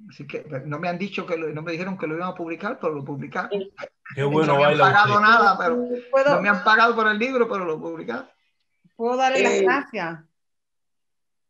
Así que no me han dicho no me dijeron que lo iban a publicar, pero lo publicaron. Qué bueno No me han baila pagado usted. nada, pero no me han pagado por el libro, pero lo publicaron. ¿Puedo darle las gracias?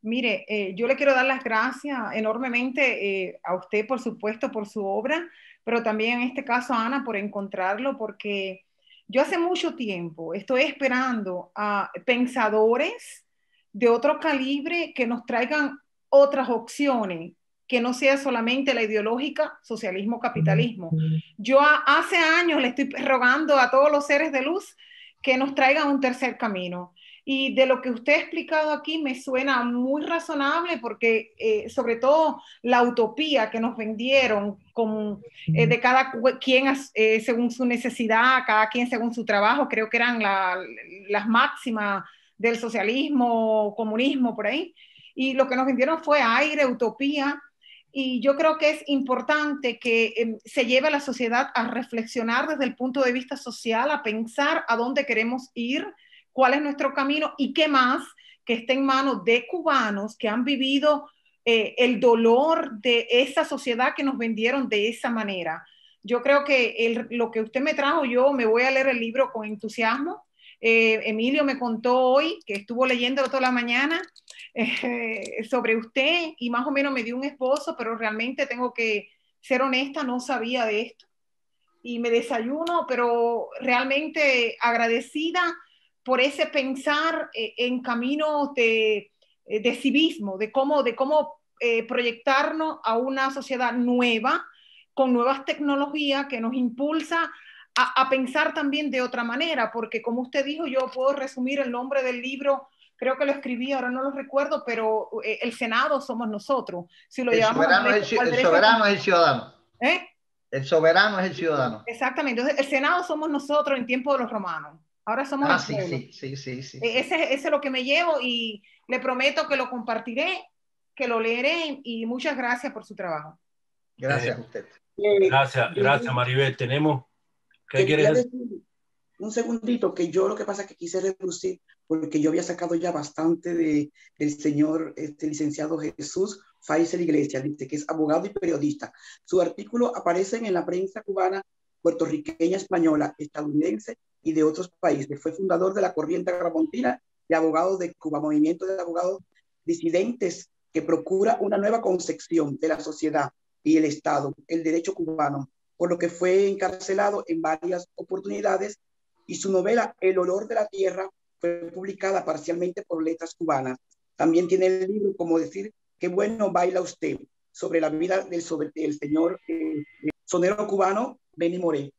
Mire, yo le quiero dar las gracias enormemente a usted, por supuesto, por su obra, pero también en este caso a Ana por encontrarlo, porque yo hace mucho tiempo estoy esperando a pensadores de otro calibre que nos traigan otras opciones, que no sea solamente la ideológica, socialismo, capitalismo. Yo hace años le estoy rogando a todos los seres de luz que nos traigan un tercer camino. Y de lo que usted ha explicado aquí me suena muy razonable porque sobre todo la utopía que nos vendieron de cada quien según su necesidad, cada quien según su trabajo, creo que eran las máximas del socialismo, comunismo, por ahí. Y lo que nos vendieron fue aire, utopía. Y yo creo que es importante que se lleve a la sociedad a reflexionar desde el punto de vista social, a pensar a dónde queremos ir, cuál es nuestro camino y qué más que esté en manos de cubanos que han vivido el dolor de esa sociedad que nos vendieron de esa manera. Yo creo que lo que usted me trajo, yo me voy a leer el libro con entusiasmo. Emilio me contó hoy que estuvo leyéndolo toda la mañana sobre usted y más o menos me dio un esbozo, pero realmente tengo que ser honesta, no sabía de esto. Y me desayuno, pero realmente agradecida por ese pensar en caminos de civismo, de cómo proyectarnos a una sociedad nueva, con nuevas tecnologías que nos impulsa a pensar también de otra manera, porque como usted dijo, yo puedo resumir el nombre del libro, creo que lo escribí, ahora no lo recuerdo, pero el Senado somos nosotros. Si lo el llevamos soberano es el ciudadano. ¿Eh? El soberano es el ciudadano. Exactamente. Entonces, el Senado somos nosotros en tiempo de los romanos. Ahora somos el pueblo. Sí. Ese es lo que me llevo y le prometo que lo compartiré, que lo leeré y muchas gracias por su trabajo. Gracias a usted. Gracias Maribel. Tenemos... ¿Qué quieres decir? Un segundito, que yo lo que pasa es que quise reducir porque yo había sacado ya bastante del señor licenciado Jesús Faisel Iglesias, dice que es abogado y periodista. Su artículo aparece en la prensa cubana, puertorriqueña, española, estadounidense y de otros países. Fue fundador de la Corriente Agramontina de Abogados de Cuba, movimiento de abogados disidentes que procura una nueva concepción de la sociedad y el Estado, el derecho cubano, por lo que fue encarcelado en varias oportunidades y su novela El olor de la tierra fue publicada parcialmente por Letras Cubanas. También tiene el libro Como decir qué bueno baila usted, sobre la vida del señor sonero cubano Benny Moré.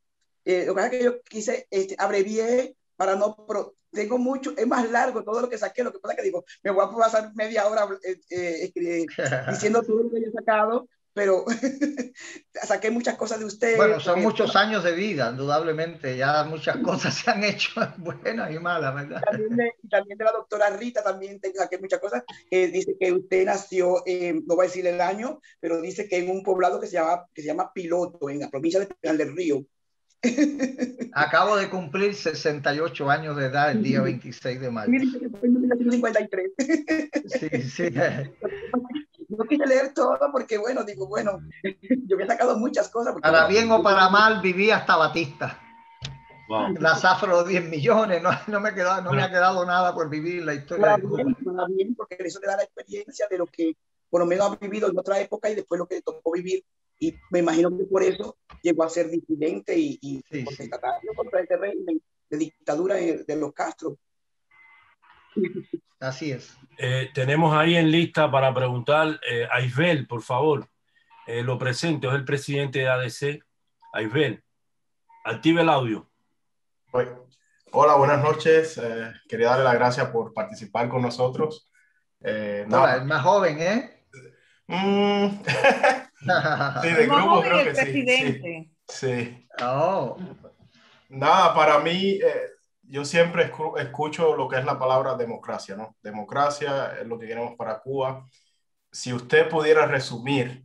Lo que pasa es que yo quise, abrevié para no, pero tengo mucho, es más largo todo lo que saqué, lo que pasa es que digo, me voy a pasar media hora diciendo todo lo que yo he sacado, pero saqué muchas cosas de usted. Bueno, son muchos años de vida, indudablemente. Ya muchas cosas se han hecho buenas y malas, ¿verdad? También de la doctora Rita, también saqué muchas cosas. Dice que usted nació, no voy a decir el año, pero dice que en un poblado que se llama Piloto, en la provincia de Pinar del Río. Acabo de cumplir 68 años de edad el día 26 de mayo. Dice que fue en 1953. Sí. No quise leer todo porque, bueno, yo había sacado muchas cosas. Para bien o para mal, viví hasta Batista. Wow. La zafra de los 10 millones, no me ha quedado nada por vivir la historia de Cuba. Para bien, porque eso le da la experiencia de lo que por lo menos ha vivido en otra época y después lo que le tocó vivir. Y me imagino que por eso llegó a ser disidente y contestatario contra ese régimen de dictadura de los Castro. Así es. Tenemos ahí en lista para preguntar a Isbel, por favor. Lo presento, es el presidente de ADC. Isbel, active el audio. Hola, buenas noches. Quería darle las gracias por participar con nosotros. Hola, el más joven, ¿eh? Sí, de grupo creo que presidente. Sí. Oh. Nada, para mí, yo siempre escucho lo que es la palabra democracia, ¿no? Democracia es lo que queremos para Cuba. Si usted pudiera resumir,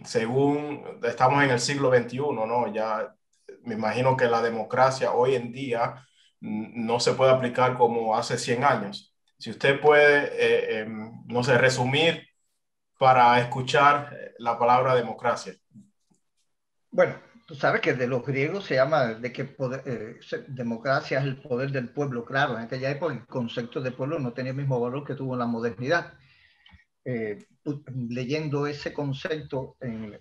según estamos en el siglo XXI, ¿no? Ya me imagino que la democracia hoy en día no se puede aplicar como hace 100 años. Si usted puede, no sé, resumir para escuchar la palabra democracia? Bueno, tú sabes que de los griegos se llama de que democracia es el poder del pueblo. Claro, en aquella época el concepto de pueblo no tenía el mismo valor que tuvo en la modernidad. Leyendo ese concepto en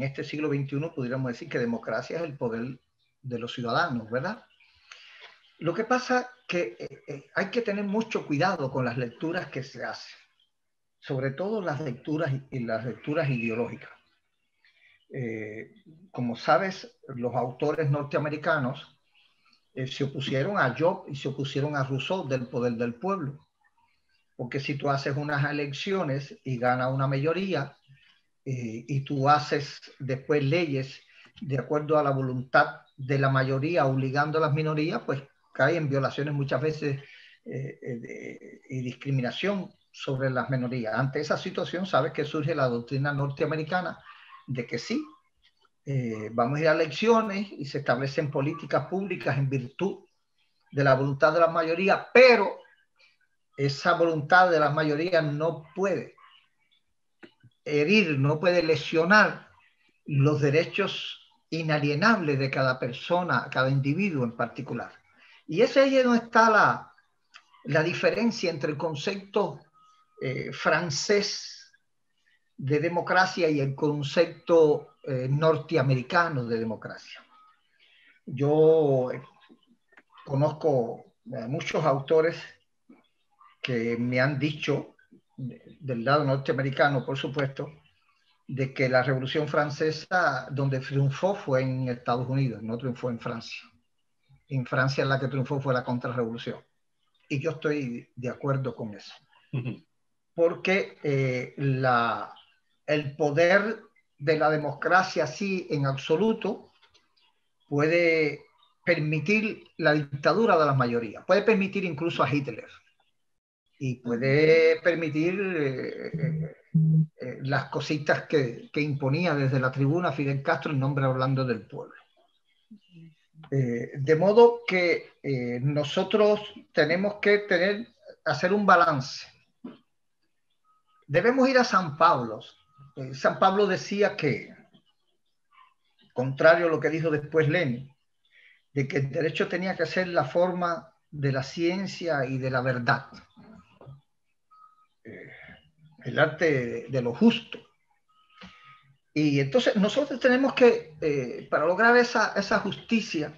este siglo XXI, pudiéramos decir que democracia es el poder de los ciudadanos, ¿verdad? Lo que pasa que hay que tener mucho cuidado con las lecturas que se hacen, sobre todo las lecturas ideológicas. Como sabes, los autores norteamericanos se opusieron a Job y se opusieron a Rousseau del poder del pueblo. Porque si tú haces unas elecciones y gana una mayoría y tú haces después leyes de acuerdo a la voluntad de la mayoría obligando a las minorías, pues cae en violaciones muchas veces y discriminación sobre las minorías. Ante esa situación, sabes que surge la doctrina norteamericana de que sí, vamos a ir a elecciones y se establecen políticas públicas en virtud de la voluntad de la mayoría, pero esa voluntad de la mayoría no puede herir, no puede lesionar los derechos inalienables de cada persona, cada individuo en particular. Y ese ahí es donde está la diferencia entre el concepto francés de democracia y el concepto norteamericano de democracia. Yo conozco muchos autores que me han dicho, del lado norteamericano, por supuesto, de que la Revolución Francesa, donde triunfó fue en Estados Unidos, no triunfó en Francia. En Francia la que triunfó fue la contrarrevolución. Y yo estoy de acuerdo con eso. Porque el poder de la democracia así en absoluto puede permitir la dictadura de las mayorías, puede permitir incluso a Hitler y puede permitir las cositas que imponía desde la tribuna Fidel Castro en nombre hablando del pueblo. De modo que nosotros tenemos que hacer un balance. Debemos ir a San Pablo. San Pablo decía que, contrario a lo que dijo después Lenin, de que el derecho tenía que ser la forma de la ciencia y de la verdad. El arte de lo justo. Y entonces nosotros tenemos que, para lograr esa justicia,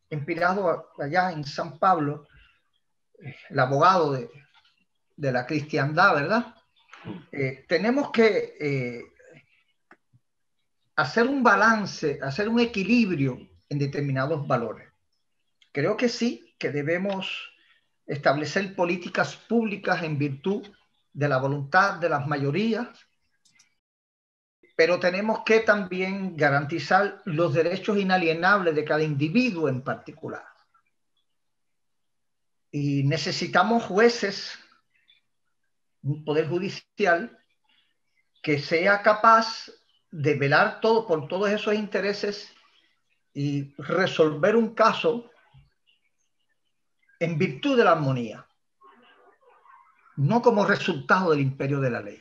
inspirado allá en San Pablo, el abogado de la cristiandad, ¿verdad? Tenemos que hacer un balance, hacer un equilibrio en determinados valores. Creo que sí, que debemos establecer políticas públicas en virtud de la voluntad de las mayorías, pero tenemos que también garantizar los derechos inalienables de cada individuo en particular. Y necesitamos jueces, un poder judicial que sea capaz de velar por todos esos intereses y resolver un caso en virtud de la armonía, no como resultado del imperio de la ley,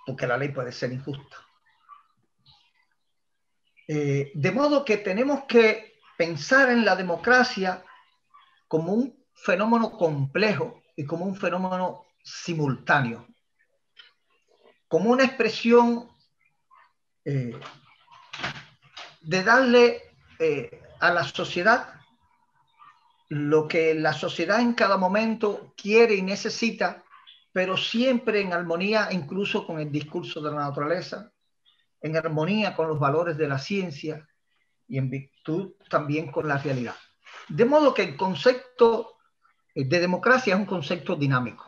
porque la ley puede ser injusta. De modo que tenemos que pensar en la democracia como un fenómeno complejo y como un fenómeno simultáneo, como una expresión de darle a la sociedad lo que la sociedad en cada momento quiere y necesita, pero siempre en armonía incluso con el discurso de la naturaleza, en armonía con los valores de la ciencia y en virtud también con la realidad. De modo que el concepto de democracia es un concepto dinámico.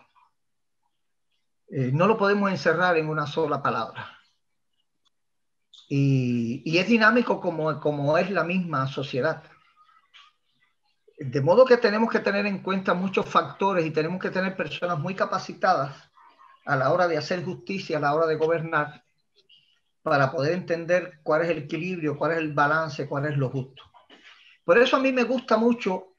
No lo podemos encerrar en una sola palabra. Y es dinámico como es la misma sociedad. De modo que tenemos que tener en cuenta muchos factores y tenemos que tener personas muy capacitadas a la hora de hacer justicia, a la hora de gobernar, para poder entender cuál es el equilibrio, cuál es el balance, cuál es lo justo. Por eso a mí me gusta mucho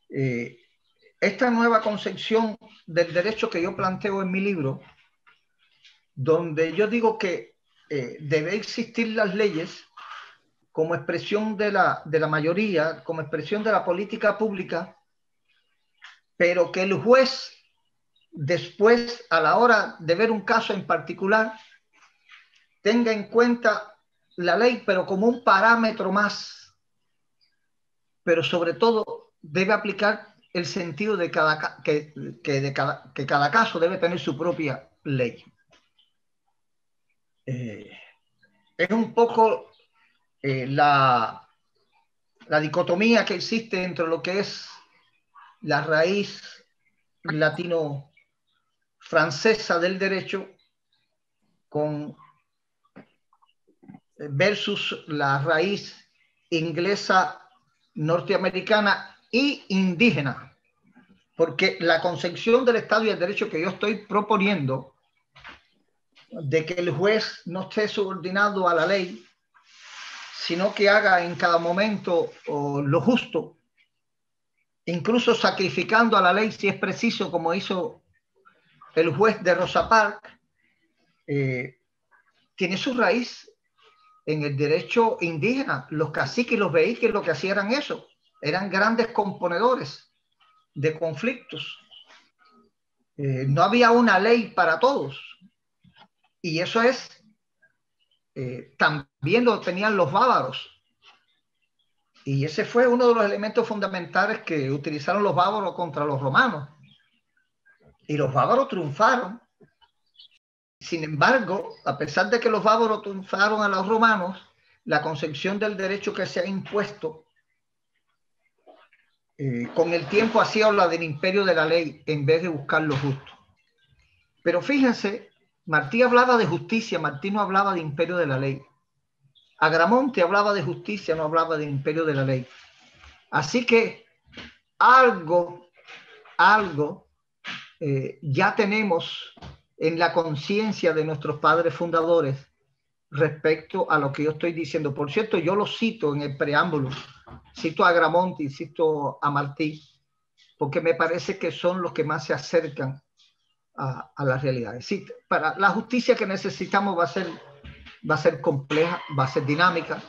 esta nueva concepción del derecho que yo planteo en mi libro, donde yo digo que debe existir las leyes como expresión de la mayoría, como expresión de la política pública, pero que el juez después, a la hora de ver un caso en particular, tenga en cuenta la ley, pero como un parámetro más, pero sobre todo debe aplicar el sentido de que cada caso debe tener su propia ley. Es un poco la dicotomía que existe entre lo que es la raíz latino-francesa del derecho versus la raíz inglesa, norteamericana y indígena. Porque la concepción del Estado y el derecho que yo estoy proponiendo, de que el juez no esté subordinado a la ley, sino que haga en cada momento lo justo, incluso sacrificando a la ley si es preciso, como hizo el juez de Rosa Parks, tiene su raíz en el derecho indígena. Los caciques y los vehículos lo que hacían eran eso, eran grandes componedores de conflictos. No había una ley para todos, y eso es también lo tenían los bávaros, y ese fue uno de los elementos fundamentales que utilizaron los bávaros contra los romanos, y los bávaros triunfaron. Sin embargo, a pesar de que los bávaros triunfaron a los romanos, la concepción del derecho que se ha impuesto con el tiempo ha sido la del imperio de la ley en vez de buscar lo justo. Pero fíjense, Martí hablaba de justicia, Martí no hablaba de imperio de la ley. Agramonte hablaba de justicia, no hablaba de imperio de la ley. Así que algo ya tenemos en la conciencia de nuestros padres fundadores respecto a lo que yo estoy diciendo. Por cierto, yo lo cito en el preámbulo, cito a Agramonte y cito a Martí, porque me parece que son los que más se acercan a la realidad. Sí, para la justicia que necesitamos va a ser compleja, va a ser dinámica,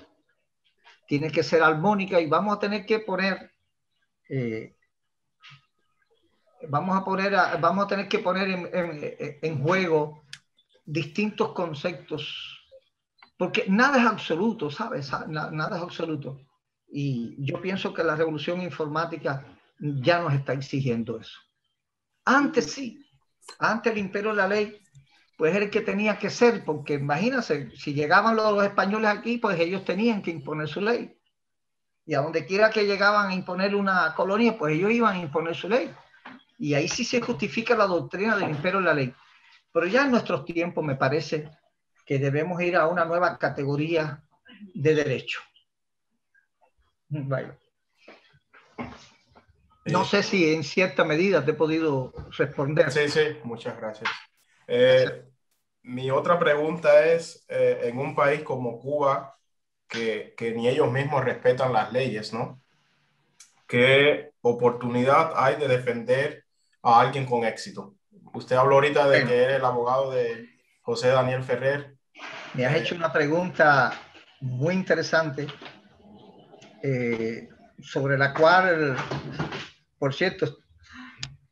tiene que ser armónica, y vamos a tener que poner vamos a tener que poner en juego distintos conceptos, porque nada es absoluto, ¿sabes? Nada es absoluto. Y yo pienso que la revolución informática ya nos está exigiendo eso. Antes sí, antes el imperio de la ley, pues era el que tenía que ser, porque imagínense, si llegaban los españoles aquí, pues ellos tenían que imponer su ley. Y a donde quiera que llegaban a imponer una colonia, pues ellos iban a imponer su ley. Y ahí sí se justifica la doctrina del imperio de la ley. Pero ya en nuestros tiempos me parece que debemos ir a una nueva categoría de derecho. Bueno. No sé si en cierta medida te he podido responder. Sí, sí, muchas gracias. Mi otra pregunta es, en un país como Cuba, que ni ellos mismos respetan las leyes, ¿no? ¿Qué oportunidad hay de defender a alguien con éxito? Usted habló ahorita de que era el abogado de José Daniel Ferrer. Me has hecho una pregunta muy interesante, sobre la cual, por cierto,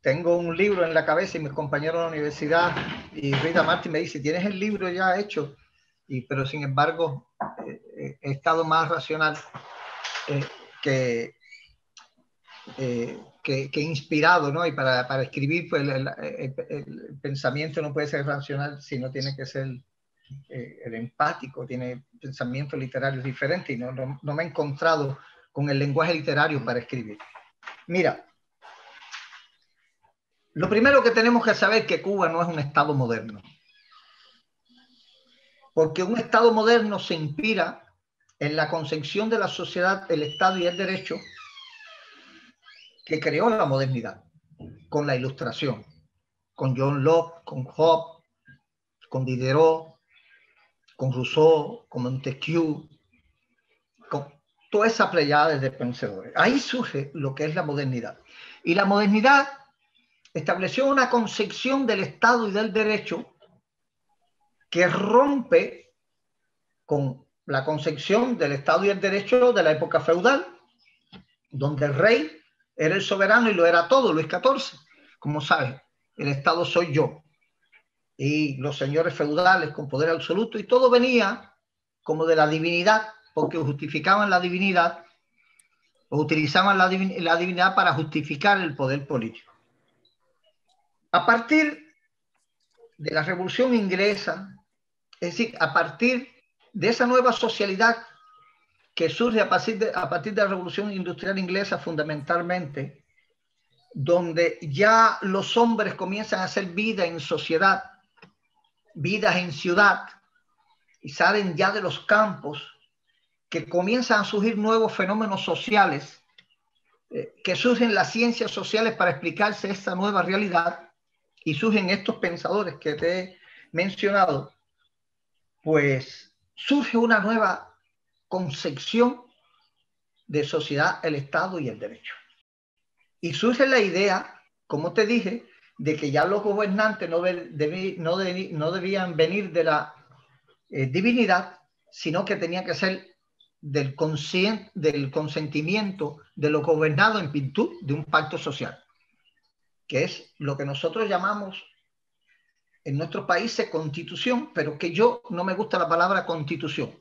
tengo un libro en la cabeza, y mis compañeros de la universidad y Rita Martín me dice, ¿tienes el libro ya hecho? Pero sin embargo, he estado más racional que inspirado, ¿no? Y para escribir, pues el pensamiento no puede ser racional, sino tiene que ser el empático, tiene pensamiento literario diferente, y no me he encontrado con el lenguaje literario para escribir. Mira, lo primero que tenemos que saber es que Cuba no es un Estado moderno, porque un Estado moderno se inspira en la concepción de la sociedad, el Estado y el derecho que creó la modernidad, con la Ilustración, con John Locke, con Hobbes, con Diderot, con Rousseau, con Montesquieu, con toda esa pleyada de pensadores. Ahí surge lo que es la modernidad. Y la modernidad estableció una concepción del Estado y del derecho que rompe con la concepción del Estado y el derecho de la época feudal, donde el rey era el soberano y lo era todo, Luis XIV. Como sabes, el Estado soy yo. Y los señores feudales con poder absoluto, y todo venía como de la divinidad, porque justificaban la divinidad, o utilizaban la divinidad para justificar el poder político. A partir de la Revolución Inglesa, es decir, a partir de esa nueva socialidad que surge a partir de la Revolución Industrial Inglesa fundamentalmente, donde ya los hombres comienzan a hacer vida en sociedad, vidas en ciudad, y salen ya de los campos, que comienzan a surgir nuevos fenómenos sociales, que surgen las ciencias sociales para explicarse esta nueva realidad, y surgen estos pensadores que te he mencionado, pues surge una nueva concepción de sociedad, el Estado y el derecho. Y surge la idea, como te dije, de que ya los gobernantes no debían venir de la divinidad, sino que tenía que ser del consentimiento de los gobernados en virtud de un pacto social, que es lo que nosotros llamamos en nuestros países constitución, pero que yo no me gusta la palabra constitución.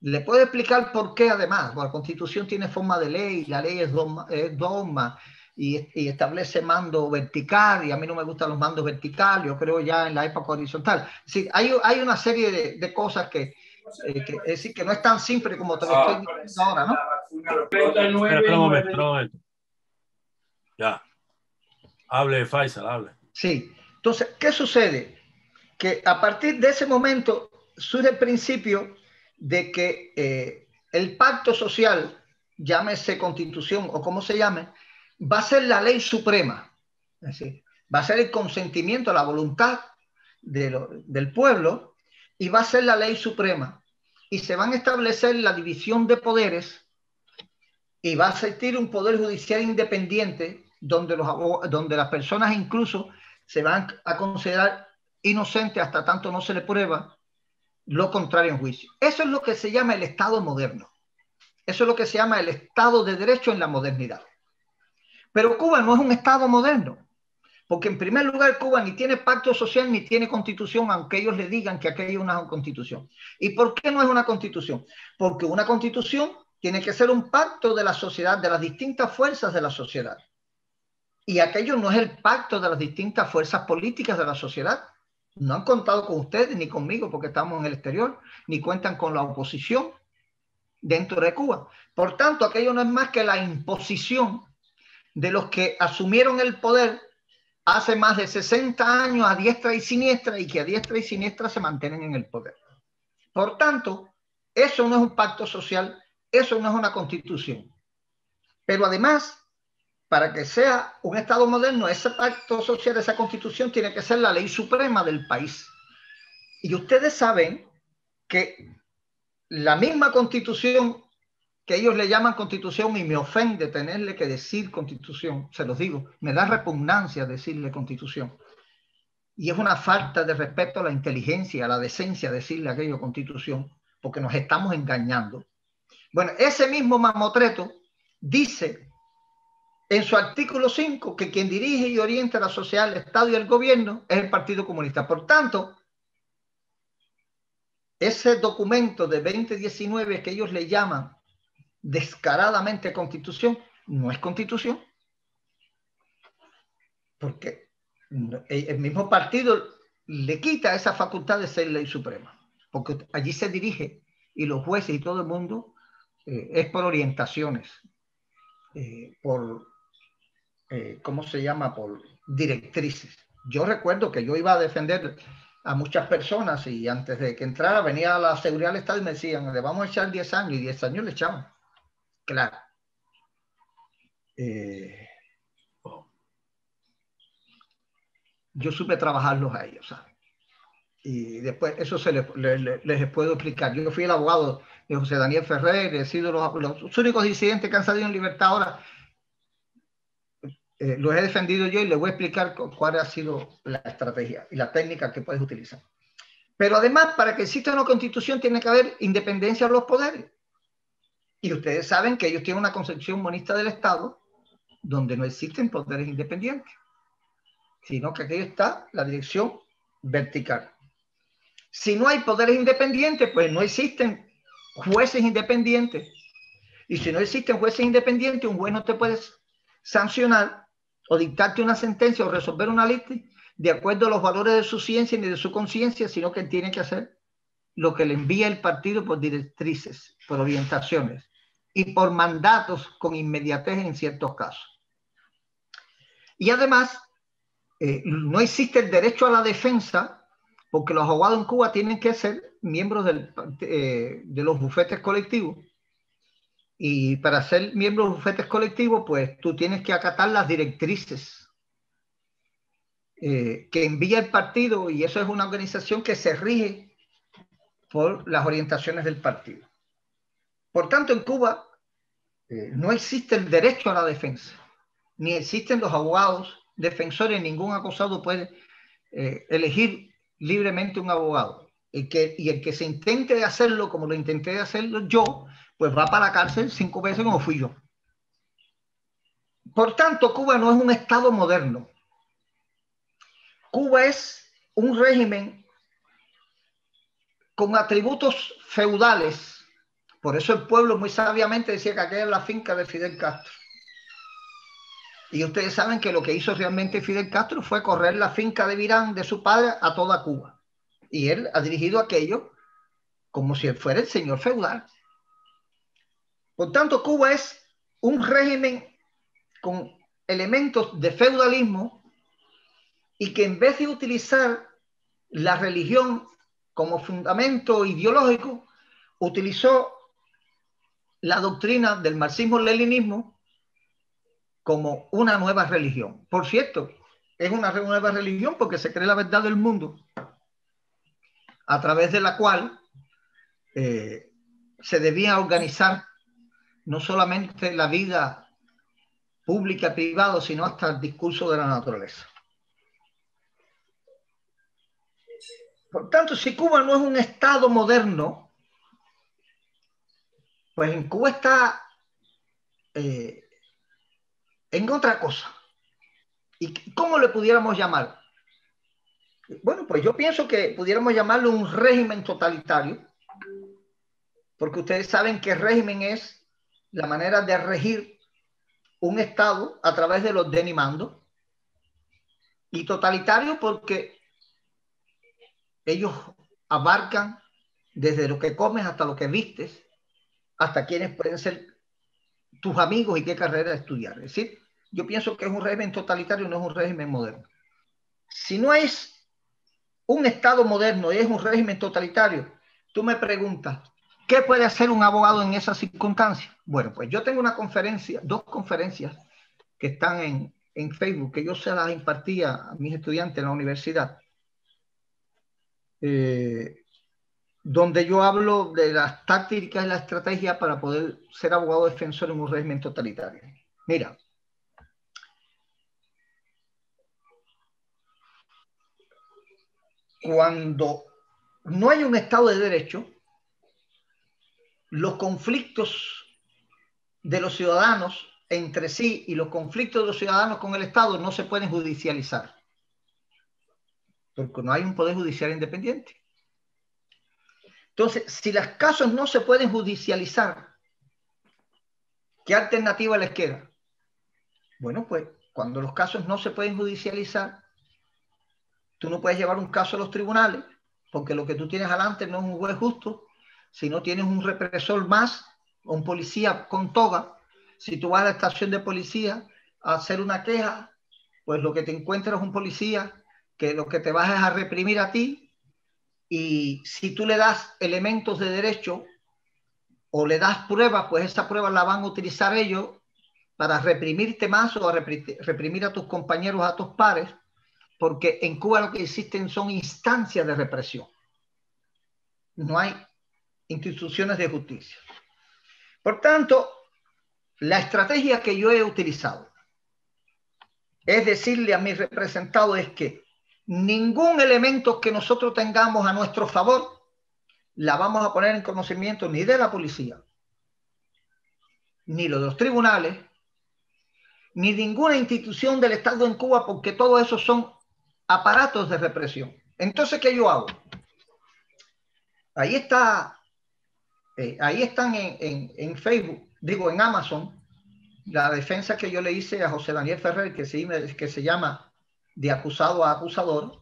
Le puedo explicar por qué, además. La constitución tiene forma de ley, la ley es dogma y establece mando vertical, y a mí no me gustan los mandos verticales, yo creo ya en la época horizontal. Sí, hay una serie de cosas que es decir, que no es tan simple como te lo estoy diciendo ahora, ¿no? Espera un momento. Ya. Hable, Faisal, hable. Sí. Entonces, ¿qué sucede? Que a partir de ese momento surge el principio de que el pacto social, llámese constitución o como se llame, va a ser la ley suprema. Es decir, va a ser el consentimiento, la voluntad del pueblo, y va a ser la ley suprema. Y se van a establecer la división de poderes, y va a existir un poder judicial independiente donde las personas incluso se van a considerar inocentes hasta tanto no se le prueba lo contrario en juicio. Eso es lo que se llama el Estado moderno. Eso es lo que se llama el Estado de Derecho en la modernidad. Pero Cuba no es un Estado moderno, porque en primer lugar Cuba ni tiene pacto social ni tiene constitución, aunque ellos le digan que aquello es una constitución. ¿Y por qué no es una constitución? Porque una constitución tiene que ser un pacto de la sociedad, de las distintas fuerzas de la sociedad. Y aquello no es el pacto de las distintas fuerzas políticas de la sociedad. No han contado con ustedes ni conmigo porque estamos en el exterior, ni cuentan con la oposición dentro de Cuba. Por tanto, aquello no es más que la imposición de los que asumieron el poder hace más de 60 años a diestra y siniestra, y que a diestra y siniestra se mantienen en el poder. Por tanto, eso no es un pacto social, eso no es una constitución. Pero además, para que sea un Estado moderno, ese pacto social, esa constitución, tiene que ser la ley suprema del país. Y ustedes saben que la misma constitución que ellos le llaman constitución, y me ofende tenerle que decir constitución, se los digo, me da repugnancia decirle constitución. Y es una falta de respeto a la inteligencia, a la decencia decirle aquello constitución, porque nos estamos engañando. Bueno, ese mismo mamotreto dice en su artículo 5 que quien dirige y orienta la sociedad, el Estado y el gobierno es el Partido Comunista. Por tanto, ese documento de 2019 que ellos le llaman descaradamente constitución, no es constitución, porque el mismo partido le quita esa facultad de ser ley suprema, porque allí se dirige, y los jueces y todo el mundo es por orientaciones, ¿cómo se llama? Por directrices. Yo recuerdo que yo iba a defender a muchas personas, y antes de que entrara venía a la seguridad del Estado y me decían, le vamos a echar 10 años, y 10 años le echamos. Claro. Yo supe trabajarlos a ellos, ¿sabes? Y después eso les puedo explicar. Yo fui el abogado de José Daniel Ferrer, he sido los únicos disidentes que han salido en libertad ahora. Los he defendido yo, y les voy a explicar cuál ha sido la estrategia y la técnica que puedes utilizar. Pero además, para que exista una constitución tiene que haber independencia de los poderes. Y ustedes saben que ellos tienen una concepción monista del Estado donde no existen poderes independientes, sino que aquí está la dirección vertical. Si no hay poderes independientes, pues no existen jueces independientes. Y si no existen jueces independientes, un juez no te puede sancionar o dictarte una sentencia o resolver una lista de acuerdo a los valores de su ciencia ni de su conciencia, sino que tiene que hacer lo que le envía el partido por directrices, por orientaciones y por mandatos con inmediatez en ciertos casos. Y además, no existe el derecho a la defensa, porque los abogados en Cuba tienen que ser miembros de los bufetes colectivos. Y para ser miembro de los bufetes colectivos, pues tú tienes que acatar las directrices que envía el partido, y eso es una organización que se rige por las orientaciones del partido. Por tanto, en Cuba no existe el derecho a la defensa, ni existen los abogados defensores, ningún acusado puede elegir libremente un abogado. Y el que se intente de hacerlo como lo intenté de hacerlo yo, pues va para la cárcel 5 veces como fui yo. Por tanto, Cuba no es un Estado moderno. Cuba es un régimen con atributos feudales. Por eso el pueblo muy sabiamente decía que aquella es la finca de Fidel Castro. Y ustedes saben que lo que hizo realmente Fidel Castro fue correr la finca de Virán de su padre a toda Cuba. Y él ha dirigido aquello como si él fuera el señor feudal. Por tanto, Cuba es un régimen con elementos de feudalismo y que en vez de utilizar la religión como fundamento ideológico, utilizó la doctrina del marxismo-leninismo como una nueva religión. Por cierto, es una nueva religión porque se cree la verdad del mundo, a través de la cual se debía organizar no solamente la vida pública y privada, sino hasta el discurso de la naturaleza. Por tanto, si Cuba no es un Estado moderno, pues en Cuba está en otra cosa. ¿Y cómo le pudiéramos llamar? Bueno, pues yo pienso que pudiéramos llamarlo un régimen totalitario, porque ustedes saben que régimen es la manera de regir un Estado a través de los orden y mando, y totalitario porque ellos abarcan desde lo que comes hasta lo que vistes, hasta quienes pueden ser tus amigos y qué carrera estudiar. Es decir, yo pienso que es un régimen totalitario, no es un régimen moderno. Si no es un Estado moderno y es un régimen totalitario, tú me preguntas, ¿qué puede hacer un abogado en esas circunstancias? Bueno, pues yo tengo una conferencia, 2 conferencias que están en Facebook, que yo se las impartía a mis estudiantes en la universidad, donde yo hablo de las tácticas y la estrategia para poder ser abogado defensor en un régimen totalitario. Mira, cuando no hay un Estado de Derecho, los conflictos de los ciudadanos entre sí y los conflictos de los ciudadanos con el Estado no se pueden judicializar, porque no hay un poder judicial independiente. Entonces, si los casos no se pueden judicializar, ¿qué alternativa les queda? Bueno, pues cuando los casos no se pueden judicializar, tú no puedes llevar un caso a los tribunales, porque lo que tú tienes adelante no es un juez justo, sino tienes un represor más, o un policía con toga. Si tú vas a la estación de policía a hacer una queja, pues lo que te encuentras es un policía que lo que te va es a reprimir a ti, y si tú le das elementos de derecho o le das pruebas, pues esa prueba la van a utilizar ellos para reprimirte más o a reprimir a tus compañeros, a tus pares, porque en Cuba lo que existen son instancias de represión. No hay instituciones de justicia. Por tanto, la estrategia que yo he utilizado es decirle a mis representados es que ningún elemento que nosotros tengamos a nuestro favor la vamos a poner en conocimiento ni de la policía, ni de los tribunales, ni ninguna institución del Estado en Cuba, porque todo eso son aparatos de represión. Entonces, ¿qué yo hago? Ahí está, ahí están en Facebook, digo en Amazon, la defensa que yo le hice a José Daniel Ferrer, que se llama De acusado a acusador,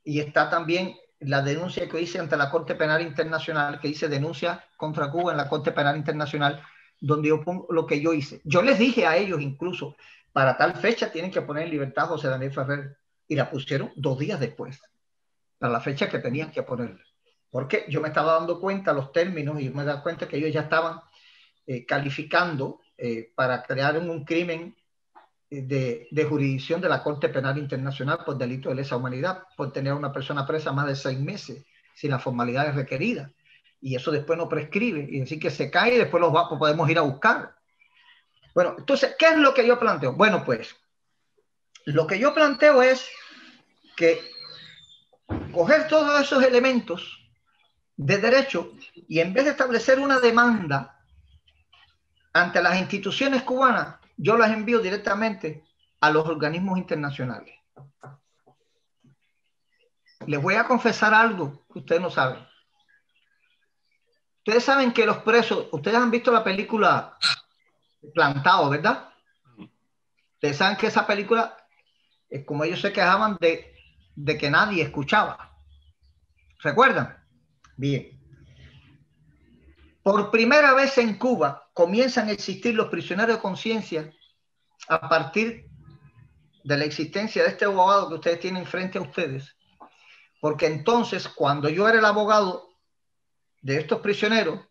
y está también la denuncia que hice ante la Corte Penal Internacional, que hice denuncia contra Cuba en la Corte Penal Internacional, donde yo pongo lo que yo hice. Yo les dije a ellos incluso, para tal fecha tienen que poner en libertad a José Daniel Ferrer, y la pusieron 2 días después, para la fecha que tenían que ponerla. Porque yo me estaba dando cuenta los términos y me daba cuenta que ellos ya estaban calificando para crear un crimen de jurisdicción de la Corte Penal Internacional por delito de lesa humanidad, por tener a una persona presa más de 6 meses sin las formalidades requeridas. Y eso después no prescribe, y decir que se cae y después podemos ir a buscar. Bueno, entonces, ¿qué es lo que yo planteo? Bueno, pues, lo que yo planteo es que coger todos esos elementos de derecho y en vez de establecer una demanda ante las instituciones cubanas, yo las envío directamente a los organismos internacionales. Les voy a confesar algo que ustedes no saben. Ustedes saben que los presos, ustedes han visto la película Plantado, ¿verdad? Ustedes saben que esa película, como ellos se quejaban de que nadie escuchaba. ¿Recuerdan? Bien. Por primera vez en Cuba comienzan a existir los prisioneros de conciencia a partir de la existencia de este abogado que ustedes tienen frente a ustedes. Porque entonces, cuando yo era el abogado de estos prisioneros,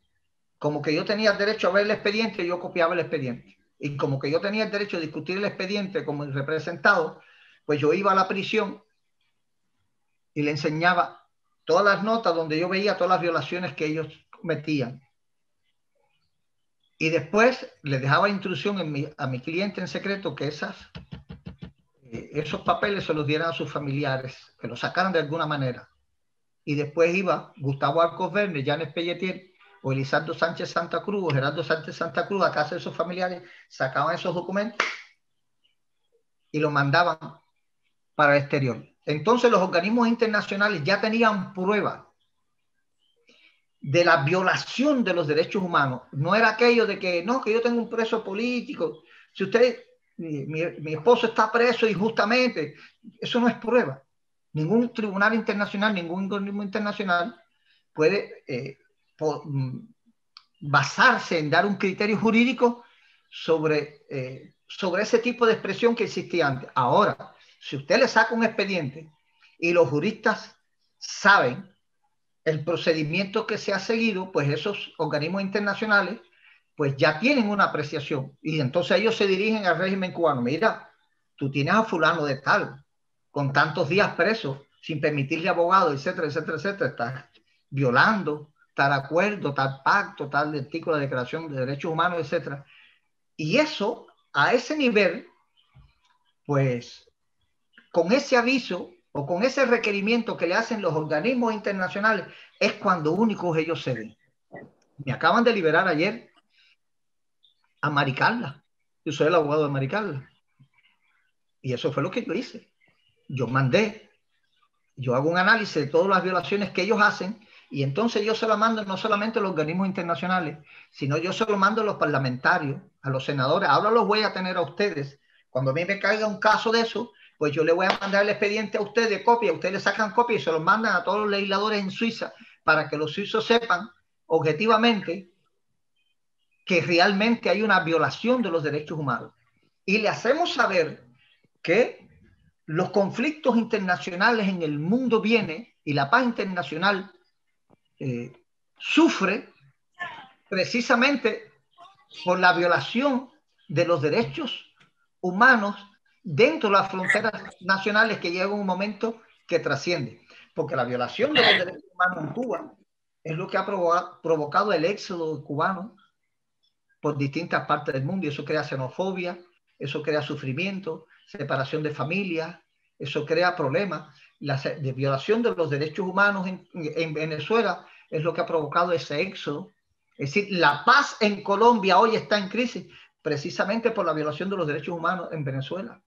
como que yo tenía el derecho a ver el expediente, yo copiaba el expediente. Y como que yo tenía el derecho a discutir el expediente como el representado, pues yo iba a la prisión y le enseñaba todas las notas donde yo veía todas las violaciones que ellos cometían. Y después le dejaba instrucción a mi cliente en secreto que esos papeles se los dieran a sus familiares, que los sacaran de alguna manera. Y después iba Gustavo Arcos Verne, Janes Pelletier, o Elizardo Sánchez Santa Cruz, o Gerardo Sánchez Santa Cruz, a casa de sus familiares, sacaban esos documentos y los mandaban para el exterior. Entonces los organismos internacionales ya tenían pruebas de la violación de los derechos humanos. No era aquello de que, no, que yo tengo un preso político. Si usted, mi esposo está preso injustamente, eso no es prueba. Ningún tribunal internacional, ningún organismo internacional puede basarse en dar un criterio jurídico sobre ese tipo de expresión que existía antes. Ahora, si usted le saca un expediente y los juristas saben el procedimiento que se ha seguido, pues esos organismos internacionales pues ya tienen una apreciación y entonces ellos se dirigen al régimen cubano. Mira, tú tienes a fulano de tal, con tantos días preso, sin permitirle abogado, etcétera, etcétera, etcétera, estás violando tal acuerdo, tal pacto, tal artículo de Declaración de Derechos Humanos, etcétera. Y eso, a ese nivel, pues, con ese aviso o con ese requerimiento que le hacen los organismos internacionales, es cuando únicos ellos ceden. Me acaban de liberar ayer a Maricarla. Yo soy el abogado de Maricarla. Y eso fue lo que yo hice. Yo hago un análisis de todas las violaciones que ellos hacen y entonces yo se lo mando no solamente a los organismos internacionales, sino yo se lo mando a los parlamentarios, a los senadores. Ahora los voy a tener a ustedes. Cuando a mí me caiga un caso de eso, pues yo le voy a mandar el expediente a ustedes, copia, ustedes le sacan copia y se lo mandan a todos los legisladores en Suiza para que los suizos sepan objetivamente que realmente hay una violación de los derechos humanos. Y le hacemos saber que los conflictos internacionales en el mundo vienen y la paz internacional sufre precisamente por la violación de los derechos humanos dentro de las fronteras nacionales que llega un momento que trasciende. Porque la violación de los derechos humanos en Cuba es lo que ha provocado el éxodo cubano por distintas partes del mundo y eso crea xenofobia, eso crea sufrimiento, separación de familias, Eso crea problemas. La de violación de los derechos humanos en Venezuela es lo que ha provocado ese éxodo. Es decir, la paz en Colombia hoy está en crisis precisamente por la violación de los derechos humanos en Venezuela.